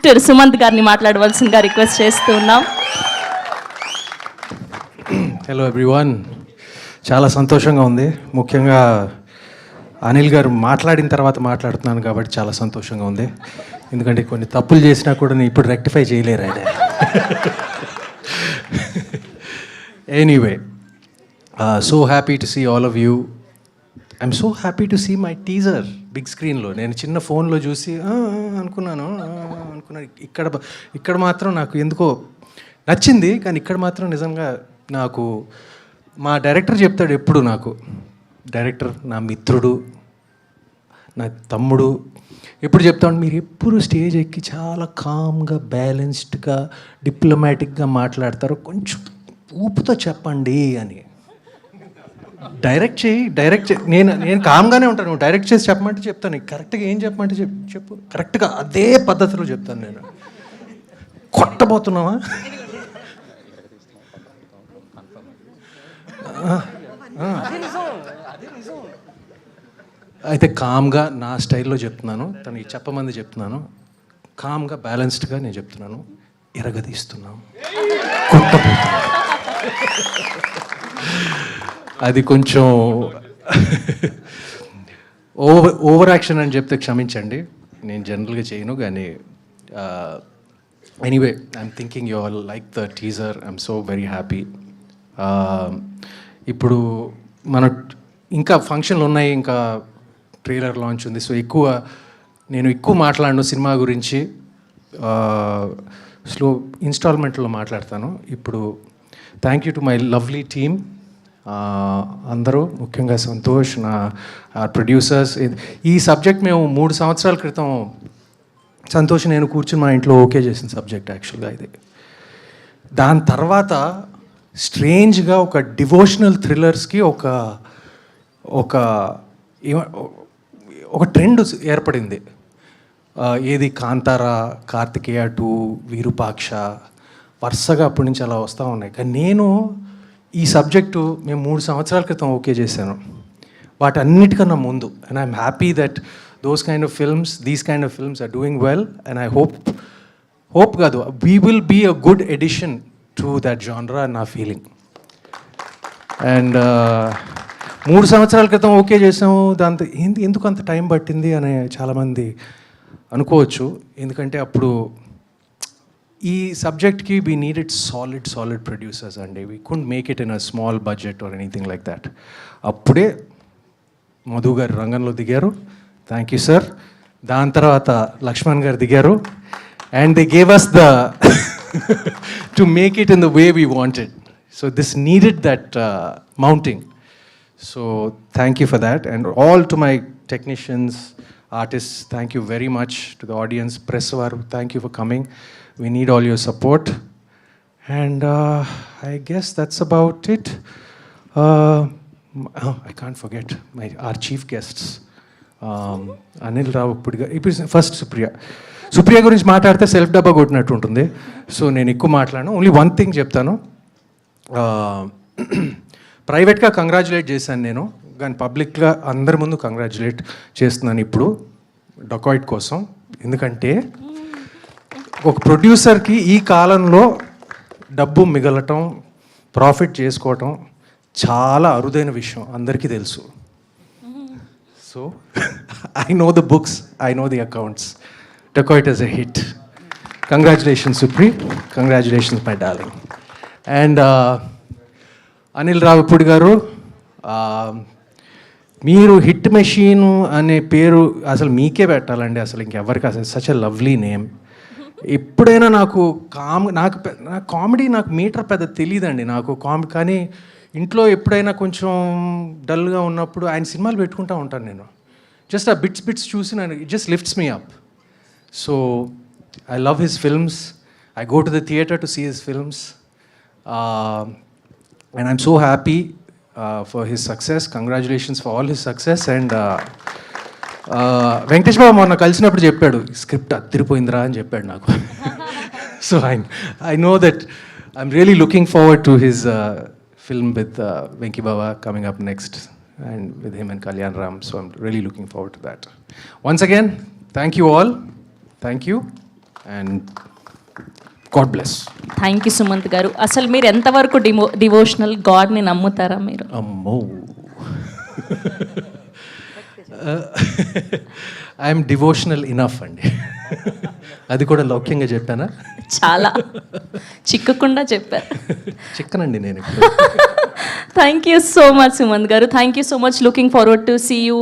Actor Sumanth గారిని మాట్లాడవలసిందిగా request చేస్తూ ఉన్నాం. హలో ఎవ్రీవన్, చాలా సంతోషంగా ఉంది. ముఖ్యంగా అనిల్ గారు మాట్లాడిన తర్వాత మాట్లాడుతున్నాను కాబట్టి చాలా సంతోషంగా ఉంది. ఎందుకంటే కొన్ని తప్పులు చేసినా కూడా నేను ఇప్పుడు రెక్టిఫై చేయలేరు ఆయన. Anyway, so happy to see all of you. I'm so happy to see my teaser big స్క్రీన్లో. నేను చిన్న ఫోన్లో చూసి అనుకున్నాను. ఇక్కడ మాత్రం నాకు ఎందుకో నచ్చింది, కానీ ఇక్కడ మాత్రం నిజంగా నాకు మా డైరెక్టర్ చెప్తాడు ఎప్పుడు, నాకు డైరెక్టర్ నా మిత్రుడు, నా తమ్ముడు ఎప్పుడు చెప్తాడు, మీరు ఎప్పుడు స్టేజ్ ఎక్కి చాలా కామ్గా బ్యాలెన్స్డ్గా డిప్లొమాటిక్గా మాట్లాడతారు, కొంచెం ఊపుతో చెప్పండి అని. డైరెక్ట్ చేయి. నేను కామ్గానే ఉంటాను, డైరెక్ట్ చేసి చెప్పమంటే చెప్తాను, కరెక్ట్గా ఏం చెప్పమంటే చెప్పు, కరెక్ట్గా అదే పద్ధతిలో చెప్తాను. నేను కొట్టబోతున్నావా? అయితే కామ్గా నా స్టైల్లో చెప్తున్నాను, తనకి చెప్పమంది చెప్తున్నాను, కామ్గా బ్యాలెన్స్డ్గా నేను చెప్తున్నాను. ఎరగదీస్తున్నాం, కొట్టబోతున్నాం. అది కొంచెం ఓవర్ యాక్షన్ అని చెప్తే క్షమించండి, నేను జనరల్గా చేయను. కానీ anyway, I'm thinking you all like the teaser. I'm so very happy. ఇప్పుడు మన ఇంకా ఫంక్షన్లు ఉన్నాయి, ఇంకా ట్రైలర్ లాంచ్ ఉంది. సో నేను ఎక్కువ మాట్లాడను సినిమా గురించి, స్లో ఇన్స్టాల్మెంట్లో మాట్లాడతాను. ఇప్పుడు thank you to my lovely team అందరూ, ముఖ్యంగా సంతోష్, నా ప్రొడ్యూసర్స్. ఈ సబ్జెక్ట్ మేము 3 సంవత్సరాల క్రితం సంతోష్ నేను కూర్చుని మా ఇంట్లో ఓకే చేసిన సబ్జెక్ట్ యాక్చువల్గా ఇది. దాని తర్వాత స్ట్రేంజ్గా ఒక డివోషనల్ థ్రిల్లర్స్కి ఒక ట్రెండ్ ఏర్పడింది. ఏది కాంతారా, కార్తికేయ 2, విరూపాక్ష, వరుసగా అప్పటి నుంచి అలా వస్తూ ఉన్నాయి. కానీ నేను ఈ సబ్జెక్టు మేము 3 సంవత్సరాల క్రితం ఓకే చేశాను, వాటన్నిటికన్నా ముందు. And I'm happy that these kind of films are doing well. And I hope కాదు, we will be a good addition to that జానరా నా ఫీలింగ్. అండ్ 3 సంవత్సరాల క్రితం ఓకే చేసాము, దాంతో ఎందుకు అంత టైం పట్టింది అని చాలామంది అనుకోవచ్చు. ఎందుకంటే అప్పుడు ఈ సబ్జెక్ట్కి వీ నీడెడ్ సాలిడ్ ప్రొడ్యూసర్స్ అండి. We could make it in a small budget or anything like that. అప్పుడే మధు గారు రంగంలో దిగారు, థ్యాంక్ యూ సార్. దాని తర్వాత లక్ష్మణ్ గారు దిగారు, and they gave us the to make it in the way we wanted. So this needed that mounting. So thank you for that, and all to my technicians, artists, thank you very much. To the audience, press varu, thank you for coming. We need all your support, and I guess that's about it. I can't forget our chief guests, Anil Rao Pudiga. First Supriya gurinchi maatladte self dabba kotinattu untundi, so nenu ekku maatladanu. Only one thing cheptanu. ప్రైవేట్గా congratulate చేశాను నేను, కానీ పబ్లిక్గా అందరి ముందు congratulate చేస్తున్నాను ఇప్పుడు dacoit కోసం. ఎందుకంటే ఒక ప్రొడ్యూసర్కి ఈ కాలంలో డబ్బు మిగలటం, ప్రాఫిట్ చేసుకోవటం చాలా అరుదైన విషయం, అందరికీ తెలుసు. So I know the books, I know the accounts. Dacoit is a hit. Congratulations సుప్రీ, congratulations my darling. And Anil Ravipudi garu, మీరు హిట్ మెషీన్ అనే పేరు అసలు మీకే పెట్టాలండి, అసలు ఇంకెవరికి. అసలు సచ్ ఎ లవ్లీ నేమ్. ఎప్పుడైనా నాకు కామెడీ నాకు మీటర్ పెద్ద తెలియదండి నాకు కానీ ఇంట్లో ఎప్పుడైనా కొంచెం డల్గా ఉన్నప్పుడు ఆయన సినిమాలు పెట్టుకుంటూ ఉంటాను నేను. జస్ట్ ఆ బిట్స్ చూసి నేను it just lifts me up. So I love his films. I go to the theatre to see his films. And I'm so happy for his success. Congratulations for all his success. And Venkatesh Babu మొన్న కలిసినప్పుడు చెప్పాడు, script అదిరిపోయిందిరా అని చెప్పాడు నాకు. So I know that I'm really looking forward to his film with Venki Baba coming up next, and with him and Kalyan Ram. So I'm really looking forward to that. Once again, thank you all. Thank you. And God bless. Thank you Sumanth గారు. అసలు మీరు ఎంతవరకు devotional, గాడ్ని నమ్ముతారా మీరు? అమ్మో, I'm devotional enough అండి. అది కూడా లౌక్యంగా చెప్పానా? చాలా చిక్కకుండా చెప్పారు. చిక్కనండి నేను ఇప్పుడు. Thank you so much Sumanth garu. Thank you so much. Looking forward to see you